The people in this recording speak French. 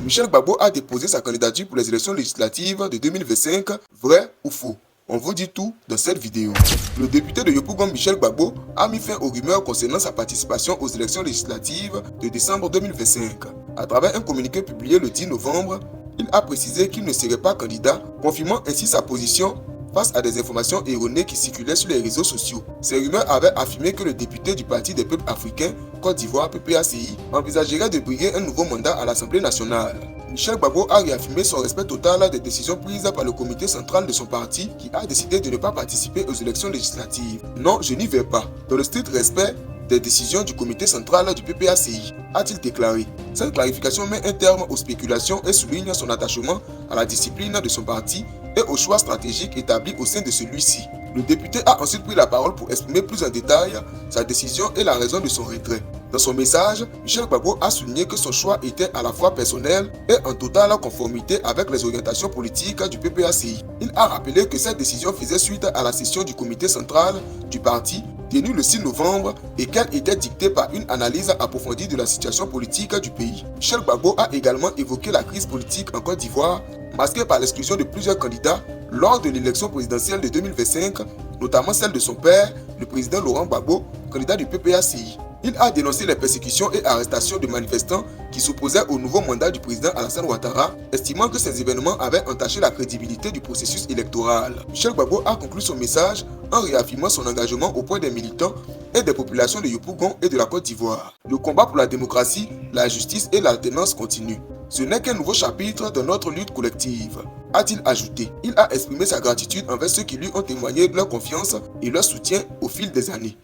Michel Gbagbo a déposé sa candidature pour les élections législatives de 2025, vrai ou faux? On vous dit tout dans cette vidéo. Le député de Yopougon Michel Gbagbo a mis fin aux rumeurs concernant sa participation aux élections législatives de décembre 2025. À travers un communiqué publié le 10 novembre, il a précisé qu'il ne serait pas candidat, confirmant ainsi sa position face à des informations erronées qui circulaient sur les réseaux sociaux. Ces rumeurs avaient affirmé que le député du Parti des peuples africains, Côte d'Ivoire PPACI, envisagerait de briguer un nouveau mandat à l'Assemblée nationale. Michel Gbagbo a réaffirmé son respect total des décisions prises par le comité central de son parti qui a décidé de ne pas participer aux élections législatives. Non, je n'y vais pas. Dans le strict respect des décisions du comité central du PPACI, a-t-il déclaré. Cette clarification met un terme aux spéculations et souligne son attachement à la discipline de son parti et aux choix stratégiques établis au sein de celui-ci. Le député a ensuite pris la parole pour exprimer plus en détail sa décision et la raison de son retrait. Dans son message, Michel Gbagbo a souligné que son choix était à la fois personnel et en totale conformité avec les orientations politiques du PPACI. Il a rappelé que cette décision faisait suite à la session du comité central du parti tenue le 6 novembre et qu'elle était dictée par une analyse approfondie de la situation politique du pays. Michel Gbagbo a également évoqué la crise politique en Côte d'Ivoire, masquée par l'exclusion de plusieurs candidats lors de l'élection présidentielle de 2025, notamment celle de son père, le président Laurent Gbagbo, candidat du PPACI. Il a dénoncé les persécutions et arrestations de manifestants qui s'opposaient au nouveau mandat du président Alassane Ouattara, estimant que ces événements avaient entaché la crédibilité du processus électoral. Michel Gbagbo a conclu son message en réaffirmant son engagement auprès des militants et des populations de Yopougon et de la Côte d'Ivoire. Le combat pour la démocratie, la justice et l'alternance continue. Ce n'est qu'un nouveau chapitre de notre lutte collective, a-t-il ajouté. Il a exprimé sa gratitude envers ceux qui lui ont témoigné de leur confiance et leur soutien au fil des années.